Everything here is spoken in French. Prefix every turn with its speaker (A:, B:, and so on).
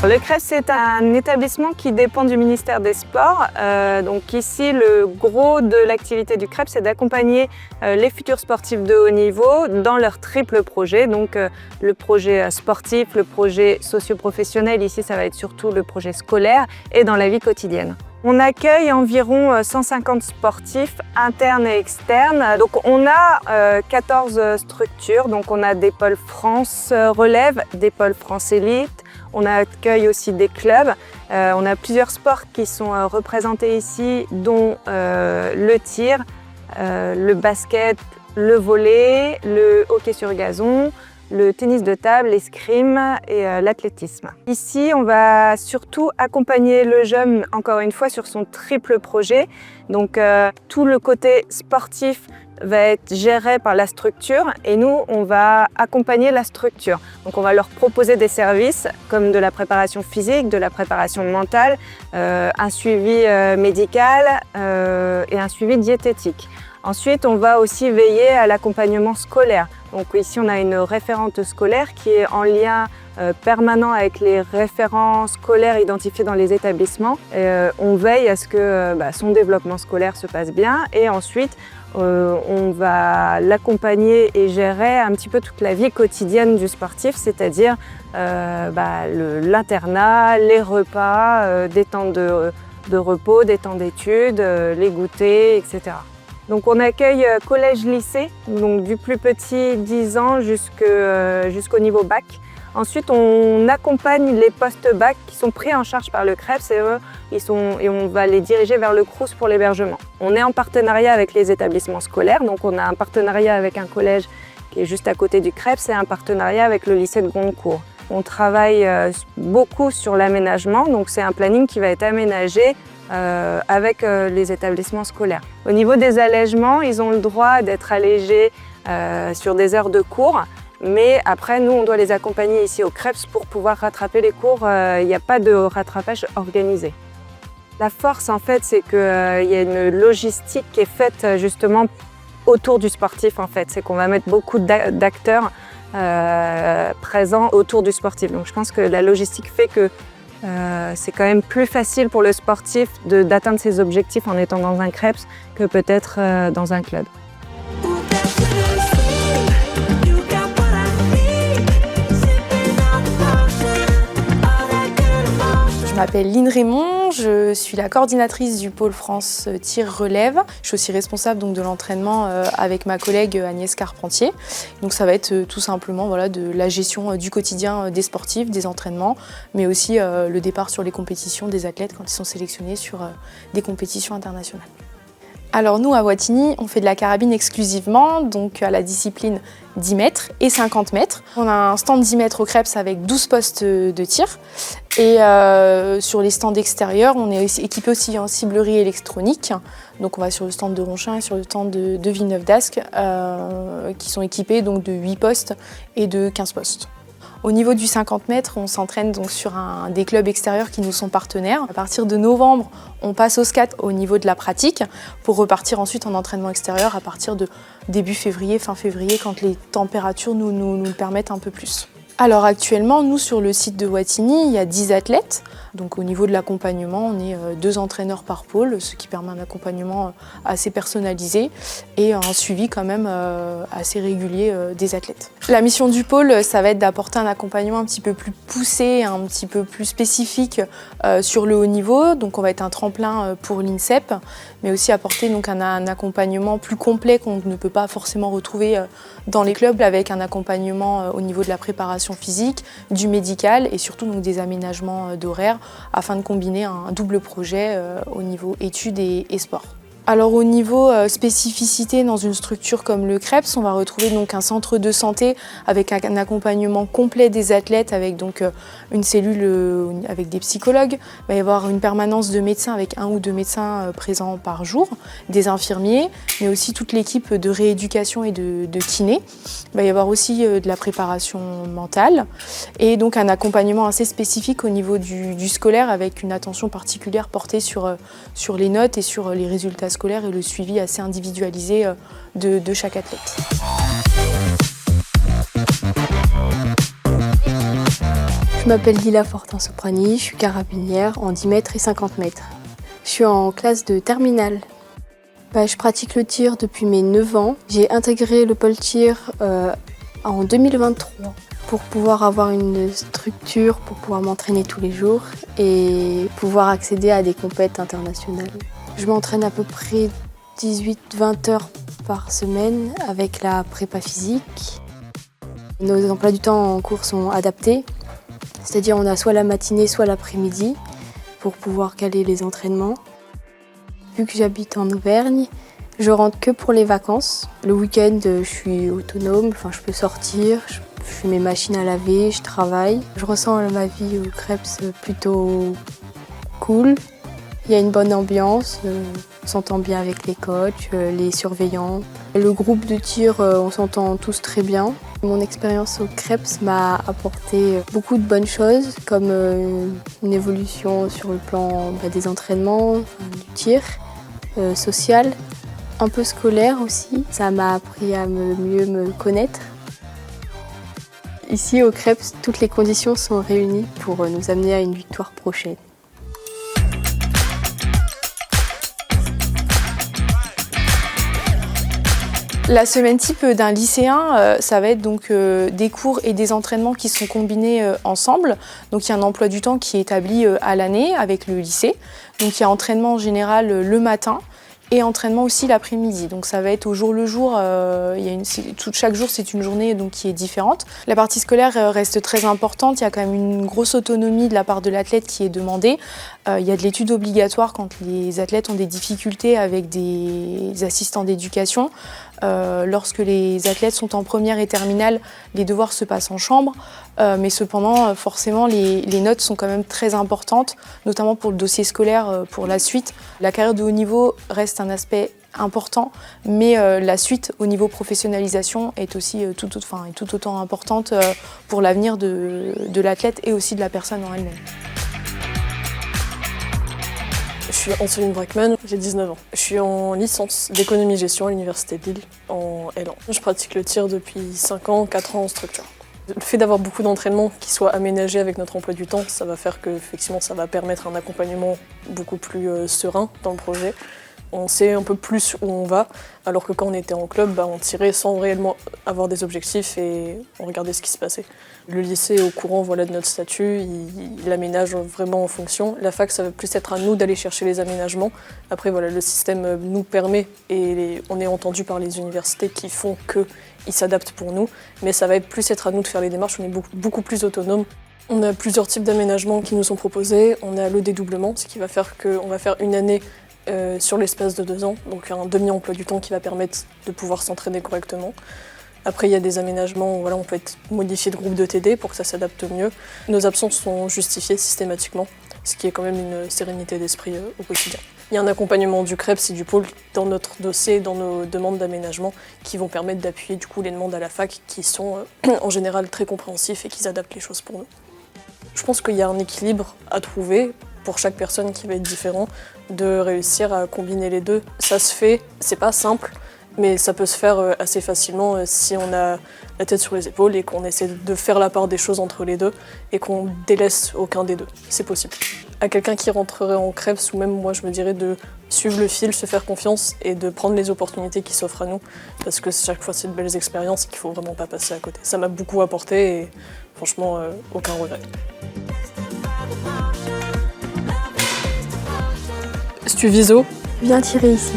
A: Le CREPS, c'est un établissement qui dépend du ministère des Sports. Donc ici, le gros de l'activité du CREPS, c'est d'accompagner les futurs sportifs de haut niveau dans leur triple projet. Donc le projet sportif, le projet socio-professionnel, ici ça va être surtout le projet scolaire et dans la vie quotidienne. On accueille environ 150 sportifs internes et externes. Donc on a 14 structures. Donc on a des pôles France relève, des pôles France élite. On accueille aussi des clubs. On a plusieurs sports qui sont représentés ici, dont le tir, le basket, le volley, le hockey sur gazon, le tennis de table, l'escrime et l'athlétisme. Ici, on va surtout accompagner le jeune, encore une fois, sur son triple projet. Donc, tout le côté sportif va être géré par la structure et nous, on va accompagner la structure. Donc, on va leur proposer des services comme de la préparation physique, de la préparation mentale, un suivi médical et un suivi diététique. Ensuite, on va aussi veiller à l'accompagnement scolaire. Donc ici, on a une référente scolaire qui est en lien permanent avec les référents scolaires identifiés dans les établissements. On veille à ce que son développement scolaire se passe bien et ensuite, on va l'accompagner et gérer un petit peu toute la vie quotidienne du sportif, c'est-à-dire l'internat, les repas, des temps de repos, des temps d'études, les goûters, etc. Donc on accueille collège-lycée, donc du plus petit 10 ans jusqu'au niveau bac. Ensuite, on accompagne les post-bac qui sont pris en charge par le CREPS et on va les diriger vers le Crous pour l'hébergement. On est en partenariat avec les établissements scolaires, donc on a un partenariat avec un collège qui est juste à côté du CREPS et un partenariat avec le lycée de Gondecourt. On travaille beaucoup sur l'aménagement, donc c'est un planning qui va être aménagé avec les établissements scolaires. Au niveau des allègements, ils ont le droit d'être allégés sur des heures de cours, mais après, nous, on doit les accompagner ici au CREPS pour pouvoir rattraper les cours. Il n'y a pas de rattrapage organisé. La force, en fait, c'est qu'il y a une logistique qui est faite justement autour du sportif, en fait. C'est qu'on va mettre beaucoup d'acteurs présents autour du sportif. Donc, je pense que la logistique fait que c'est quand même plus facile pour le sportif d'atteindre ses objectifs en étant dans un CREPS que peut-être dans un club.
B: Je m'appelle Line Raymond, je suis la coordinatrice du pôle France tir relève. Je suis aussi responsable donc, de l'entraînement avec ma collègue Agnès Carpentier. Donc ça va être tout simplement de la gestion du quotidien des sportifs, des entraînements, mais aussi le départ sur les compétitions des athlètes quand ils sont sélectionnés sur des compétitions internationales. Alors nous, à Wattignies, on fait de la carabine exclusivement, donc à la discipline 10 mètres et 50 mètres. On a un stand 10 mètres au CREPS avec 12 postes de tir. Et sur les stands extérieurs, on est équipé aussi en ciblerie électronique. Donc on va sur le stand de Ronchin et sur le stand de Villeneuve-d'Ascq, qui sont équipés donc, de 8 postes et de 15 postes. Au niveau du 50 mètres, on s'entraîne donc sur des clubs extérieurs qui nous sont partenaires. À partir de novembre, on passe au SCAT au niveau de la pratique pour repartir ensuite en entraînement extérieur à partir de début février, fin février, quand les températures nous le permettent un peu plus. Alors actuellement, nous sur le site de Wattignies, il y a 10 athlètes. Donc au niveau de l'accompagnement, on est 2 entraîneurs par pôle, ce qui permet un accompagnement assez personnalisé et un suivi quand même assez régulier des athlètes. La mission du pôle, ça va être d'apporter un accompagnement un petit peu plus poussé, un petit peu plus spécifique sur le haut niveau. Donc on va être un tremplin pour l'INSEP, mais aussi apporter donc, un accompagnement plus complet qu'on ne peut pas forcément retrouver dans les clubs, avec un accompagnement au niveau de la préparation physique, du médical et surtout donc, des aménagements d'horaire afin de combiner un double projet au niveau études et sport. Alors au niveau spécificité dans une structure comme le CREPS, on va retrouver donc un centre de santé avec un accompagnement complet des athlètes avec donc une cellule avec des psychologues. Il va y avoir une permanence de médecins avec 1 ou 2 médecins présents par jour, des infirmiers, mais aussi toute l'équipe de rééducation et de kiné. Il va y avoir aussi de la préparation mentale et donc un accompagnement assez spécifique au niveau du scolaire avec une attention particulière portée sur les notes et sur les résultats scolaire et le suivi assez individualisé de chaque athlète.
C: Je m'appelle Lila Fortin-Soprani, je suis carabinière en 10 mètres et 50 mètres. Je suis en classe de terminale. Je pratique le tir depuis mes 9 ans. J'ai intégré le pôle tir en 2023 pour pouvoir avoir une structure, pour pouvoir m'entraîner tous les jours et pouvoir accéder à des compétitions internationales. Je m'entraîne à peu près 18-20 heures par semaine avec la prépa physique. Nos emplois du temps en cours sont adaptés, c'est-à-dire on a soit la matinée, soit l'après-midi pour pouvoir caler les entraînements. Vu que j'habite en Auvergne, je rentre que pour les vacances. Le week-end, je suis autonome, je peux sortir, je fais mes machines à laver, je travaille. Je ressens ma vie au Krebs plutôt cool. Il y a une bonne ambiance, on s'entend bien avec les coachs, les surveillants. Le groupe de tir, on s'entend tous très bien. Mon expérience au Krebs m'a apporté beaucoup de bonnes choses, comme une évolution sur le plan des entraînements, du tir, social, un peu scolaire aussi. Ça m'a appris à mieux me connaître. Ici au Krebs, toutes les conditions sont réunies pour nous amener à une victoire prochaine.
B: La semaine type d'un lycéen, ça va être donc des cours et des entraînements qui sont combinés ensemble. Donc il y a un emploi du temps qui est établi à l'année avec le lycée. Donc il y a entraînement en général le matin et entraînement aussi l'après-midi. Donc ça va être au jour le jour, chaque jour c'est une journée donc, qui est différente. La partie scolaire reste très importante, il y a quand même une grosse autonomie de la part de l'athlète qui est demandée. Il y a de l'étude obligatoire quand les athlètes ont des difficultés avec des assistants d'éducation. Lorsque les athlètes sont en première et terminale, les devoirs se passent en chambre, mais cependant, forcément, les notes sont quand même très importantes, notamment pour le dossier scolaire pour la suite. La carrière de haut niveau reste un aspect important, mais la suite au niveau professionnalisation est aussi tout autant importante pour l'avenir de l'athlète et aussi de la personne en elle-même.
D: Je suis Anseline Brackman, j'ai 19 ans. Je suis en licence d'économie-gestion à l'Université de Lille, en L1. Je pratique le tir depuis 5 ans, 4 ans en structure. Le fait d'avoir beaucoup d'entraînements qui soient aménagés avec notre emploi du temps, ça va faire que effectivement, ça va permettre un accompagnement beaucoup plus serein dans le projet. On sait un peu plus où on va, alors que quand on était en club, on tirait sans réellement avoir des objectifs et on regardait ce qui se passait. Le lycée est au courant de notre statut, il aménage vraiment en fonction. La fac, ça va plus être à nous d'aller chercher les aménagements. Après, le système nous permet et on est entendu par les universités qui font qu'ils s'adaptent pour nous, mais ça va plus être à nous de faire les démarches, on est beaucoup plus autonome. On a plusieurs types d'aménagements qui nous sont proposés. On a le dédoublement, ce qui va faire qu'on va faire une année sur l'espace de 2 ans, donc un demi-emploi du temps qui va permettre de pouvoir s'entraîner correctement. Après, il y a des aménagements où on peut modifier de groupe de TD pour que ça s'adapte mieux. Nos absences sont justifiées systématiquement, ce qui est quand même une sérénité d'esprit au quotidien. Il y a un accompagnement du Krebs et du pôle dans notre dossier, dans nos demandes d'aménagement, qui vont permettre d'appuyer les demandes à la fac, qui sont en général très compréhensifs et qui adaptent les choses pour nous. Je pense qu'il y a un équilibre à trouver pour chaque personne qui va être différent, de réussir à combiner les deux. Ça se fait, c'est pas simple, mais ça peut se faire assez facilement si on a la tête sur les épaules et qu'on essaie de faire la part des choses entre les deux et qu'on délaisse aucun des deux. C'est possible. À quelqu'un qui rentrerait en Krebs, ou même moi je me dirais de suivre le fil, se faire confiance et de prendre les opportunités qui s'offrent à nous, parce que chaque fois c'est de belles expériences et qu'il faut vraiment pas passer à côté. Ça m'a beaucoup apporté et franchement aucun regret. Si tu viso,
C: viens tirer ici.